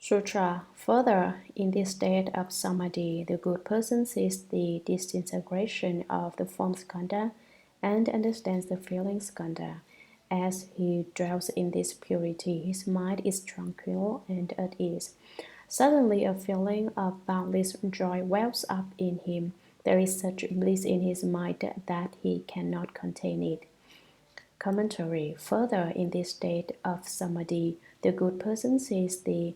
Sutra. Further, in this state of samadhi, the good person sees the disintegration of the form skandha and understands the feeling skandha. As he dwells in this purity, his mind is tranquil and at ease. Suddenly, a feeling of boundless joy wells up in him. There is such bliss in his mind that he cannot contain it. Commentary. Further, in this state of samadhi, the good person sees the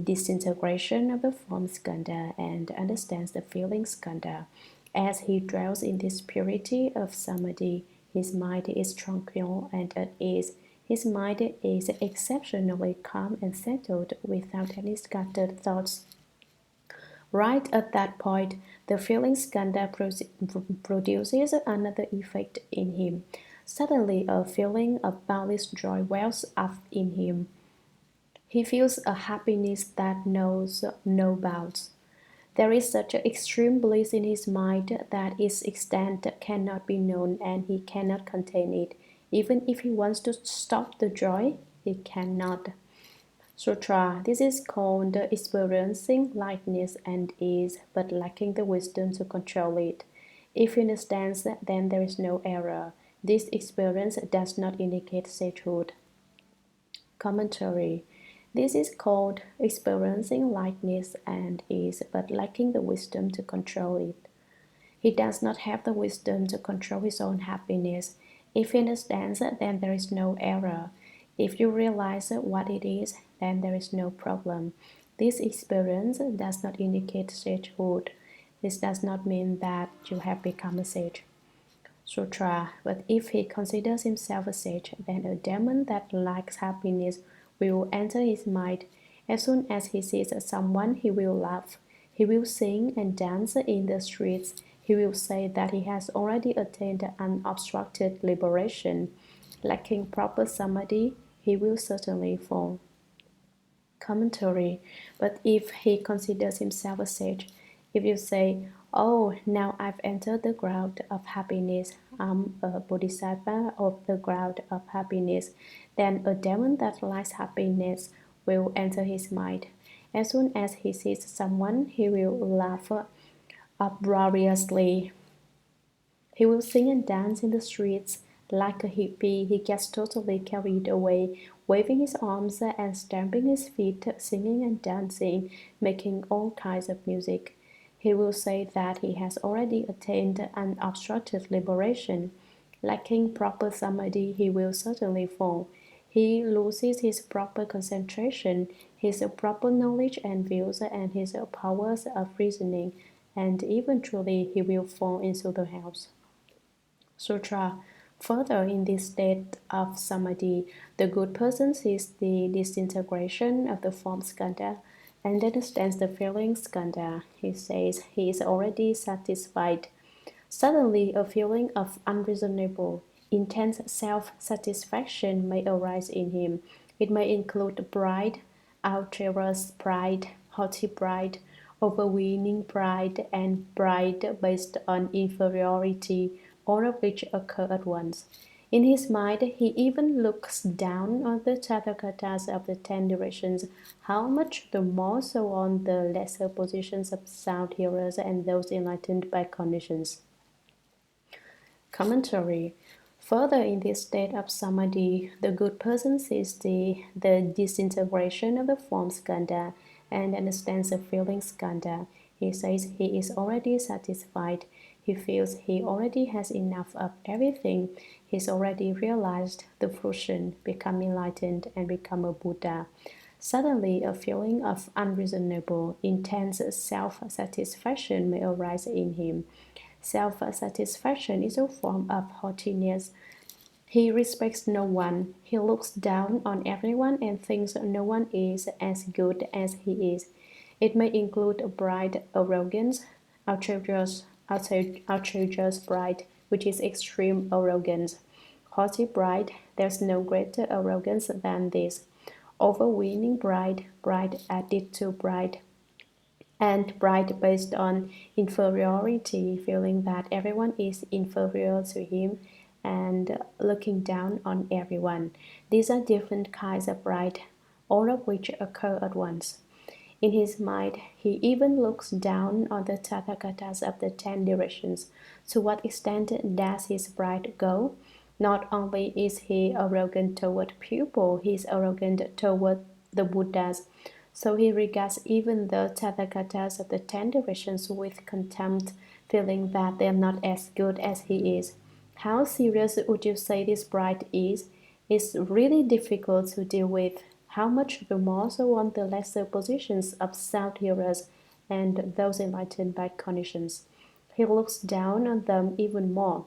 disintegration of the form skandha and understands the feeling skandha. As he dwells in this purity of samadhi, his mind is tranquil and at ease. His mind is exceptionally calm and settled without any scattered thoughts. Right at that point, the feeling skandha produces another effect in him. Suddenly, a feeling of boundless joy wells up in him. He feels a happiness that knows no bounds. There is such extreme bliss in his mind that its extent cannot be known and he cannot contain it. Even if he wants to stop the joy, he cannot. Sutra. This is called experiencing lightness and ease, but lacking the wisdom to control it. If he understands, then there is no error. This experience does not indicate sagehood. Commentary. This is called experiencing lightness and ease, but lacking the wisdom to control it. He does not have the wisdom to control his own happiness. If he understands, then there is no error. If you realize what it is, then there is no problem. This experience does not indicate sagehood. This does not mean that you have become a sage. Sutra. But if he considers himself a sage, then a demon that lacks happiness will enter his mind. As soon as he sees someone, he will laugh. He will sing and dance in the streets. He will say that he has already attained unobstructed liberation. Lacking proper samadhi, he will certainly fall. Commentary. But if he considers himself a sage, if you say, "Oh, now I've entered the ground of happiness, I'm a bodhisattva of the ground of happiness," then a demon that likes happiness will enter his mind. As soon as he sees someone, he will laugh uproariously. He will sing and dance in the streets. Like a hippie, he gets totally carried away, waving his arms and stamping his feet, singing and dancing, making all kinds of music. He will say that he has already attained unobstructed liberation. Lacking proper samadhi, he will certainly fall. He loses his proper concentration, his proper knowledge and views, and his powers of reasoning, and eventually he will fall into the house. Sutra. Further, in this state of samadhi, the good person sees the disintegration of the form skandha and understands the feeling skandha. He says he is already satisfied. Suddenly, a feeling of unreasonable, intense self-satisfaction may arise in him. It may include pride, outrageous pride, haughty pride, overweening pride, and pride based on inferiority, all of which occur at once. In his mind, he even looks down on the Tathagatas of the 10 directions, how much the more so on the lesser positions of sound hearers and those enlightened by conditions. Commentary. Further, in this state of samadhi, the good person sees the disintegration of the form skandha and understands the feeling skandha. He says he is already satisfied. He feels he already has enough of everything. He's already realized the fruition, become enlightened, and become a Buddha. Suddenly, a feeling of unreasonable, intense self-satisfaction may arise in him. Self-satisfaction is a form of haughtiness. He respects no one. He looks down on everyone and thinks no one is as good as he is. It may include pride, arrogance, outrageous pride, which is extreme arrogance. Haughty pride, there's no greater arrogance than this. Overweening pride, pride added to pride, and pride based on inferiority, feeling that everyone is inferior to him and looking down on everyone. These are different kinds of pride. all of which occur at once. In his mind, he even looks down on the Tathagatas of the 10 directions. To what extent does his pride go? Not only is he arrogant toward people, he is arrogant toward the Buddhas. So he regards even the Tathagatas of the 10 directions with contempt, feeling that they are not as good as he is. How serious would you say this pride is? It's really difficult to deal with. How much the more so on the lesser positions of self-hearers and those enlightened by conditions. He looks down on them even more.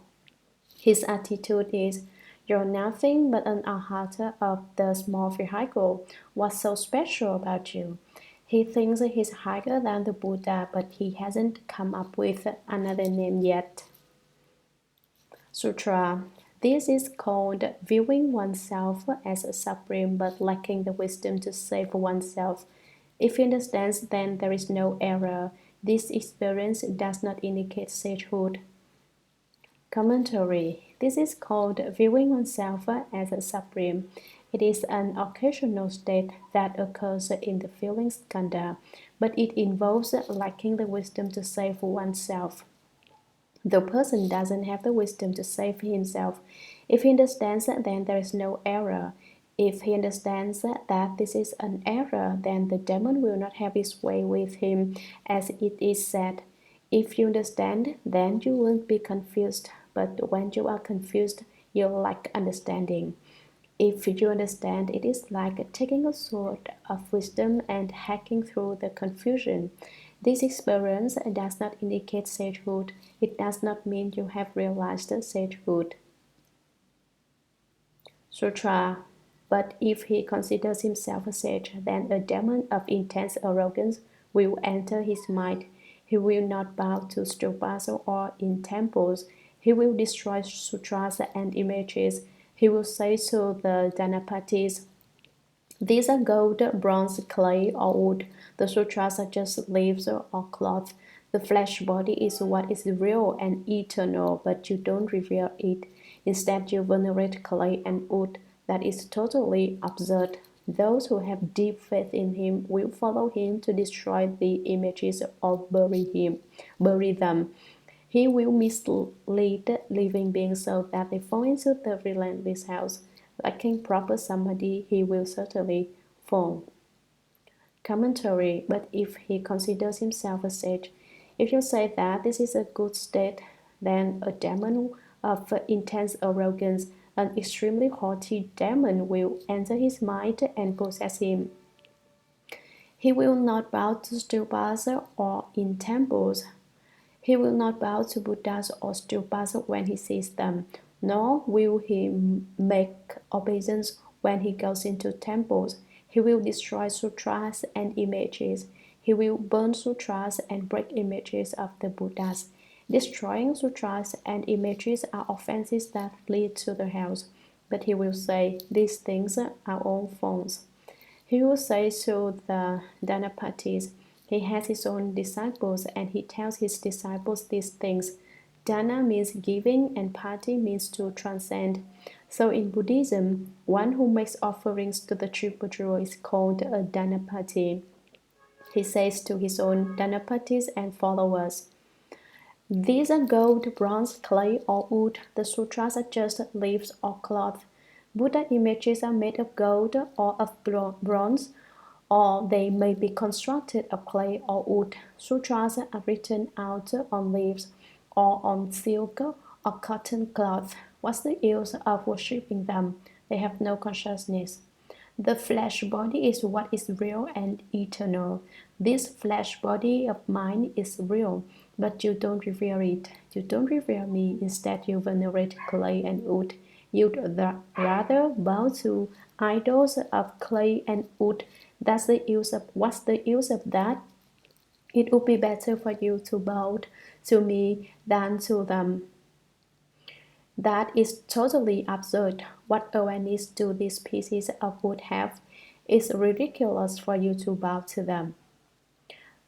His attitude is, "You're nothing but an arhata of the small vehicle. What's so special about you?" He thinks he's higher than the Buddha, but he hasn't come up with another name yet. Sutra. This is called viewing oneself as a supreme but lacking the wisdom to save oneself. If he understands, then there is no error. This experience does not indicate sagehood. Commentary. This is called viewing oneself as a supreme. It is an occasional state that occurs in the feeling skandha, but it involves lacking the wisdom to save oneself. The person doesn't have the wisdom to save himself. If he understands that, then there is no error. If he understands that this is an error, then the demon will not have its way with him, as it is said. If you understand, then you won't be confused. But when you are confused, you lack understanding. If you understand, it is like taking a sword of wisdom and hacking through the confusion. This experience does not indicate sagehood. It does not mean you have realized sagehood. Sutra. But if he considers himself a sage, then a demon of intense arrogance will enter his mind. He will not bow to stupas or in temples. He will destroy sutras and images. He will say to the Dhanapatis, "These are gold, bronze, clay, or wood. The sutras are just leaves or cloth. The flesh body is what is real and eternal, but you don't revere it. Instead, you venerate clay and wood. That is totally absurd. Those who have deep faith in him will follow him to destroy the images or bury them. He will mislead living beings so that they fall into the relentless house. Lacking proper samadhi, he will certainly fall." Commentary. But if he considers himself a sage, if you say that this is a good state, then a demon of intense arrogance, an extremely haughty demon, will enter his mind and possess him. He will not bow to stupas or in temples. He will not bow to Buddhas or stupas when he sees them, nor will he make obeisance when he goes into temples. He will destroy sutras and images. He will burn sutras and break images of the Buddhas. Destroying sutras and images are offenses that lead to the house. But he will say, "These things are all false." He will say to the Dhanapatis, he has his own disciples and he tells his disciples these things. Dana means giving and pati means to transcend. So in Buddhism, one who makes offerings to the triple jewel is called a Dhanapati. He says to his own Dhanapatis and followers, "These are gold, bronze, clay, or wood. The sutras are just leaves or cloth. Buddha images are made of gold or of bronze, or they may be constructed of clay or wood. Sutras are written out on leaves or on silk or cotton cloth. What's the use of worshipping them? They have no consciousness. The flesh body is what is real and eternal. This flesh body of mine is real, but you don't revere it. You don't revere me. Instead, you venerate clay and wood. You'd rather bow to idols of clay and wood. What's the use of that? It would be better for you to bow to me than to them. That is totally absurd. What awareness do these pieces of wood have? It's ridiculous for you to bow to them."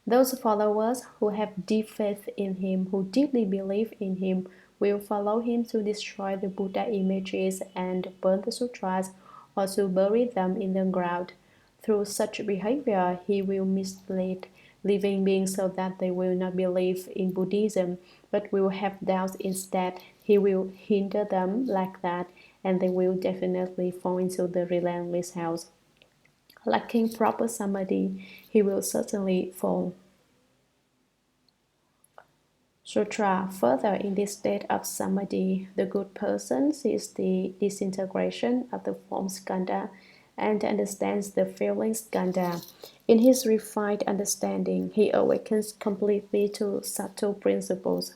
Those followers who have deep faith in him, who deeply believe in him, will follow him to destroy the Buddha images and burn the sutras or to bury them in the ground. Through such behavior, he will mislead living beings so that they will not believe in Buddhism, but will have doubts instead. He will hinder them like that, and they will definitely fall into the relentless house. Lacking proper samadhi, he will certainly fall. Sutra. Further, in this state of samadhi, the good person sees the disintegration of the form skandha and understands the feeling skandha. In his refined understanding, he awakens completely to subtle principles.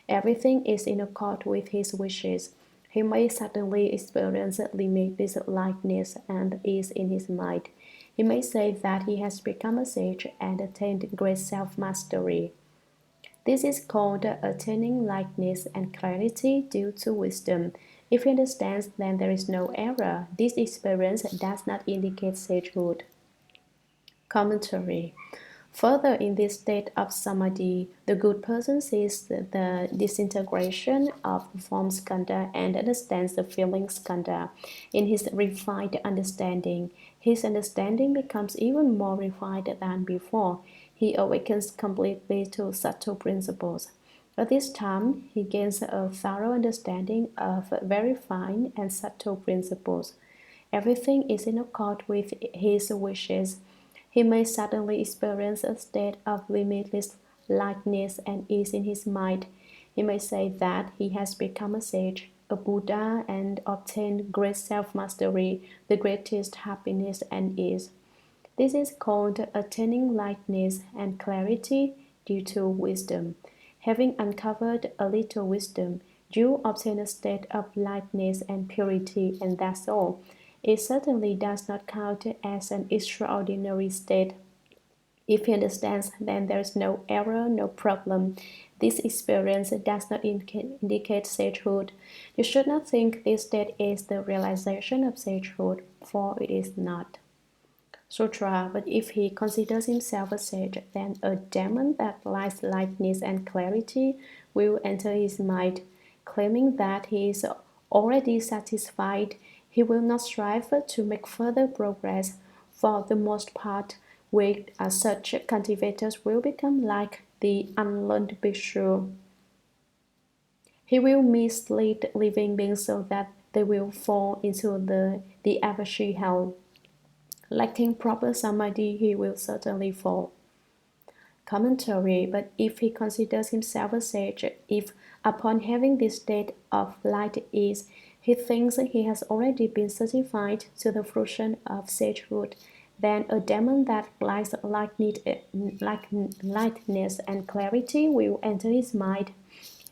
Everything is in accord with his wishes. He may suddenly experience limitless lightness and ease in his mind. He may say that he has become a sage and attained great self-mastery. This is called attaining lightness and clarity due to wisdom. If he understands, then there is no error. This experience does not indicate sagehood. Commentary. Further, in this state of samadhi, the good person sees the disintegration of the form skandha and understands the feeling skandha. In his refined understanding, his understanding becomes even more refined than before. He awakens completely to subtle principles. At this time, he gains a thorough understanding of very fine and subtle principles. Everything is in accord with his wishes. He may suddenly experience a state of limitless lightness and ease in his mind. He may say that he has become a sage, a Buddha, and obtained great self-mastery, the greatest happiness and ease. This is called attaining lightness and clarity due to wisdom. Having uncovered a little wisdom, you obtain a state of lightness and purity, and that's all. It certainly does not count as an extraordinary state. If he understands, then there is no error, no problem. This experience does not indicate sagehood. You should not think this state is the realization of sagehood, for it is not. Sutra, but if he considers himself a sage, then a demon that lacks lightness and clarity will enter his mind. Claiming that he is already satisfied, he will not strive to make further progress. For the most part, such cultivators will become like the unlearned bhikshu. He will mislead living beings so that they will fall into the avashi hell. Lacking proper samadhi, he will certainly fall. Commentary. But if he considers himself a sage, if upon having this state of light ease, he thinks he has already been certified to the fruition of sagehood, then a demon that lacks lightness and clarity will enter his mind.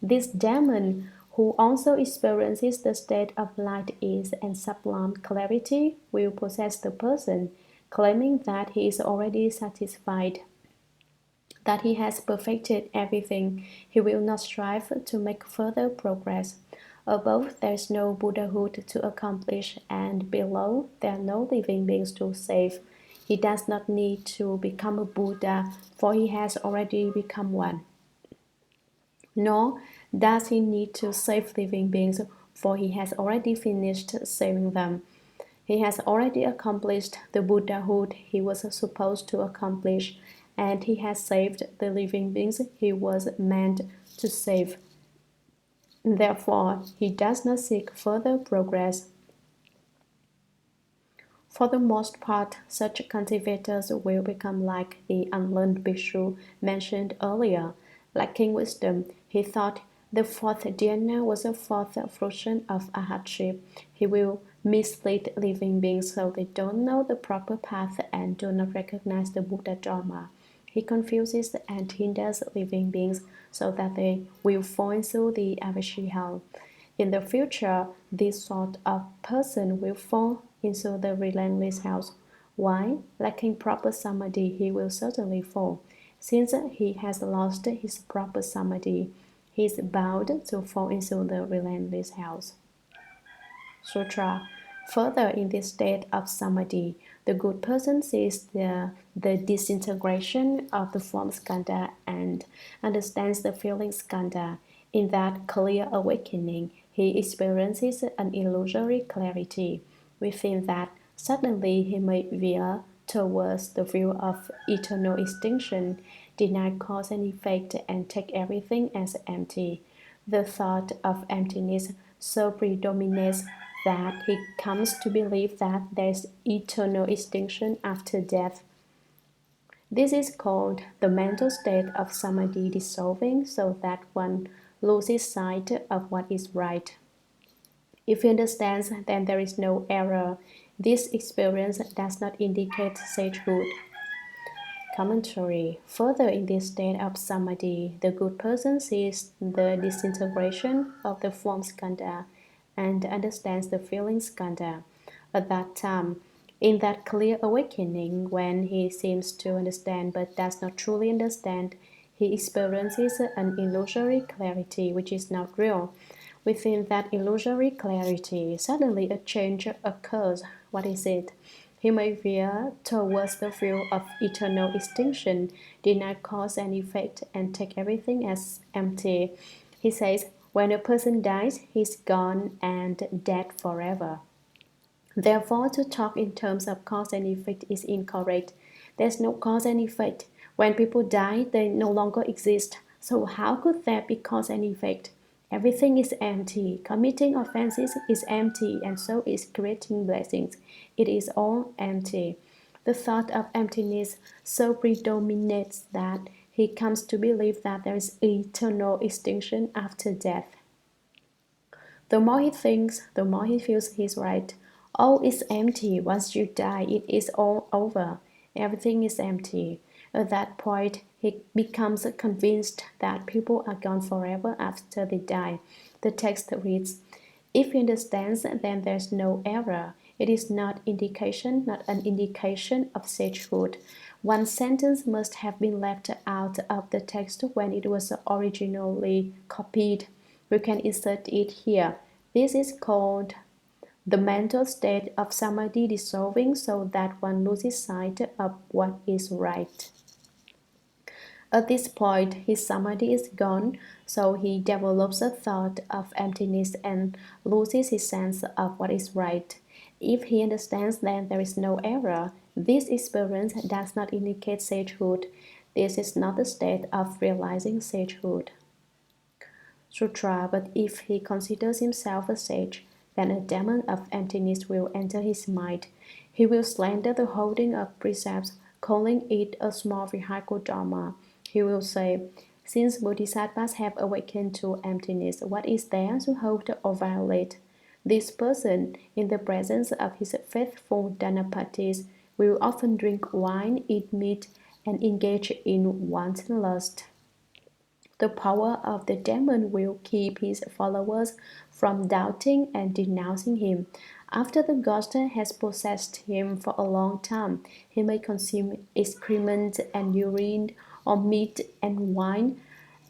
This demon, who also experiences the state of light ease and sublime clarity, will possess the person, claiming that he is already satisfied, that he has perfected everything. He will not strive to make further progress. Above, there is no Buddhahood to accomplish, and below, there are no living beings to save. He does not need to become a Buddha, for he has already become one. Nor does he need to save living beings, for he has already finished saving them. He has already accomplished the Buddhahood he was supposed to accomplish, and he has saved the living beings he was meant to save. Therefore, he does not seek further progress. For the most part, such cultivators will become like the unlearned bhikshu mentioned earlier. Lacking wisdom, he thought the fourth dhyana was a fourth fruition of arhatship. He will mislead living beings so they don't know the proper path and do not recognize the Buddha Dharma. He confuses and hinders living beings so that they will fall into the avashi hell. In the future, this sort of person will fall into the relentless house. Why? Lacking proper samadhi, he will certainly fall. Since he has lost his proper samadhi, he is bound to fall into the relentless house. Sutra. Further, in this state of samadhi, the good person sees the disintegration of the form skandha and understands the feeling skandha. In that clear awakening, he experiences an illusory clarity. Within that, suddenly he may veer towards the view of eternal extinction, deny cause and effect, and take everything as empty. The thought of emptiness so predominates that he comes to believe that there is eternal extinction after death. This is called the mental state of samadhi dissolving, so that one loses sight of what is right. If he understands, then there is no error. This experience does not indicate sagehood. Commentary. Further, in this state of samadhi, the good person sees the disintegration of the form skandha and understands the feeling skandha. At that time, in that clear awakening, when he seems to understand but does not truly understand, he experiences an illusory clarity which is not real. Within that illusory clarity, suddenly a change occurs. What is it? He may veer towards the view of eternal extinction, deny cause and effect, and take everything as empty. He says, when a person dies, he's gone and dead forever. Therefore, to talk in terms of cause and effect is incorrect. There's no cause and effect. When people die, they no longer exist. So how could there be cause and effect? Everything is empty. Committing offenses is empty, and so is creating blessings. It is all empty. The thought of emptiness so predominates that he comes to believe that there is eternal extinction after death. The more he thinks, the more he feels he's right. All is empty. Once you die, it is all over. Everything is empty. At that point, he becomes convinced that people are gone forever after they die. The text reads, if he understands, then there's no error. It is not an indication of sagehood. One sentence must have been left out of the text when it was originally copied. We can insert it here. This is called the mental state of samadhi dissolving, so that one loses sight of what is right. At this point, his samadhi is gone, so he develops a thought of emptiness and loses his sense of what is right. If he understands, then there is no error. This experience does not indicate sagehood. This is not the state of realizing sagehood. Sutra, but if he considers himself a sage, then a demon of emptiness will enter his mind. He will slander the holding of precepts, calling it a small vehicle dharma. He will say, since bodhisattvas have awakened to emptiness, what is there to hold or violate? This person, in the presence of his faithful Dhanapatis, will often drink wine, eat meat, and engage in wanton lust. The power of the demon will keep his followers from doubting and denouncing him. After the ghost has possessed him for a long time, he may consume excrement and urine, or meat and wine,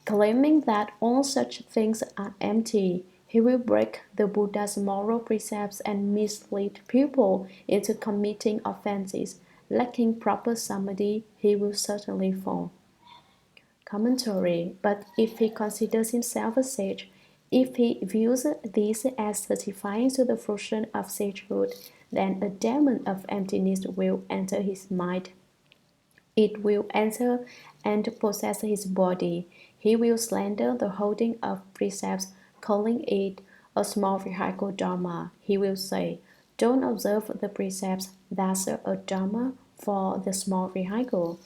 claiming that all such things are empty. He will break the Buddha's moral precepts and mislead people into committing offenses. Lacking proper samadhi, he will certainly fall. Commentary. But if he considers himself a sage, if he views this as certifying to the fruition of sagehood, then a demon of emptiness will enter his mind. It will enter and possess his body. He will slander the holding of precepts, calling it a small vehicle dharma. He will say, don't observe the precepts, that's a dharma for the small vehicle.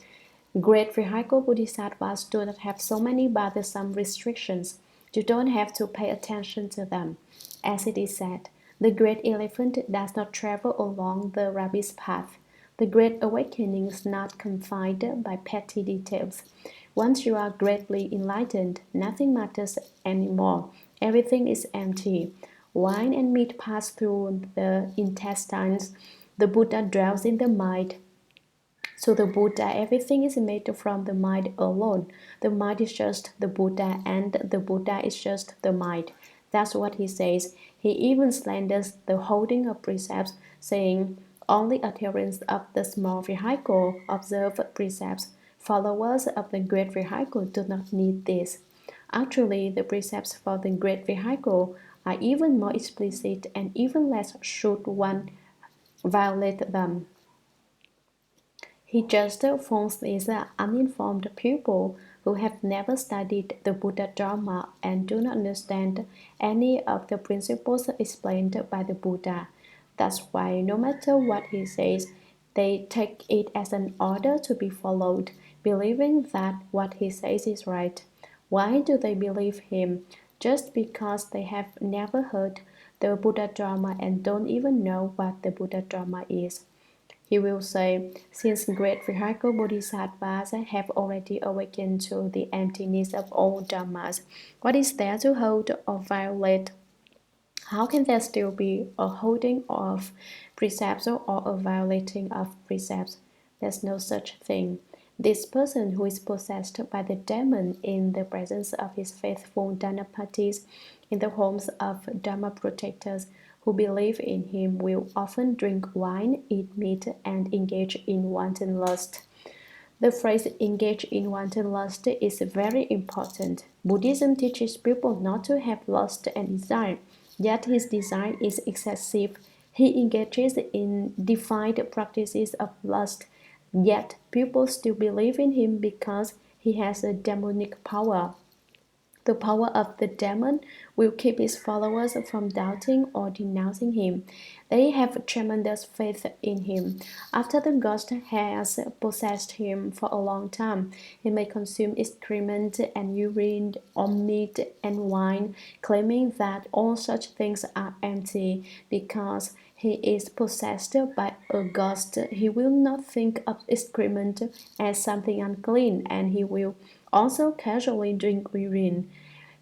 Great vehicle bodhisattvas do not have so many bothersome restrictions. You don't have to pay attention to them. As it is said, the great elephant does not travel along the rabbit's path. The great awakening is not confined by petty details. Once you are greatly enlightened, nothing matters anymore. Everything is empty. Wine and meat pass through the intestines. The Buddha dwells in the mind. So the Buddha, everything is made from the mind alone. The mind is just the Buddha, and the Buddha is just the mind. That's what he says. He even slanders the holding of precepts, saying, only adherents of the small vehicle observe precepts. Followers of the great vehicle do not need this. Actually, the precepts for the great vehicle are even more explicit, and even less should one violate them. He just phones these uninformed people who have never studied the Buddha Dharma and do not understand any of the principles explained by the Buddha. That's why no matter what he says, they take it as an order to be followed, believing that what he says is right. Why do they believe him? Just because they have never heard the Buddha Dharma and don't even know what the Buddha Dharma is. He will say, since great vehicle bodhisattvas have already awakened to the emptiness of all dharmas, what is there to hold or violate? How can there still be a holding of precepts or a violating of precepts? There's no such thing. This person who is possessed by the demon in the presence of his faithful Dhanapatis, in the homes of Dharma protectors who believe in him, will often drink wine, eat meat, and engage in wanton lust. The phrase engage in wanton lust is very important. Buddhism teaches people not to have lust and desire, yet his desire is excessive. He engages in defined practices of lust, yet people still believe in him because he has a demonic power. The power of the demon will keep his followers from doubting or denouncing him. They have tremendous faith in him. After the ghost has possessed him for a long time, he may consume excrement and urine or meat and wine, claiming that all such things are empty because he is possessed by a ghost. He will not think of excrement as something unclean, and he will also casually drink urine.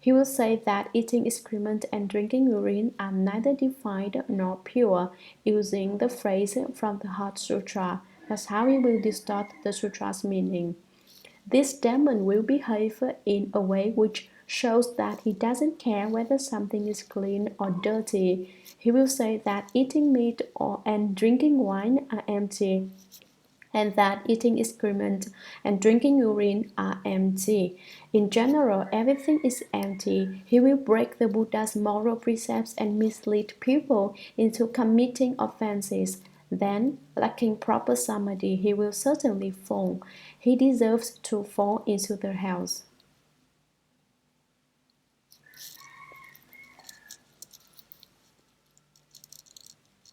He will say that eating excrement and drinking urine are neither defiled nor pure, using the phrase from the Heart Sutra. That's how he will distort the sutra's meaning. This demon will behave in a way which shows that he doesn't care whether something is clean or dirty. He will say that eating meat and drinking wine are empty, and that eating excrement and drinking urine are empty. In general, everything is empty. He will break the Buddha's moral precepts and mislead people into committing offenses. Then, lacking proper samadhi, he will certainly fall. He deserves to fall into the hells.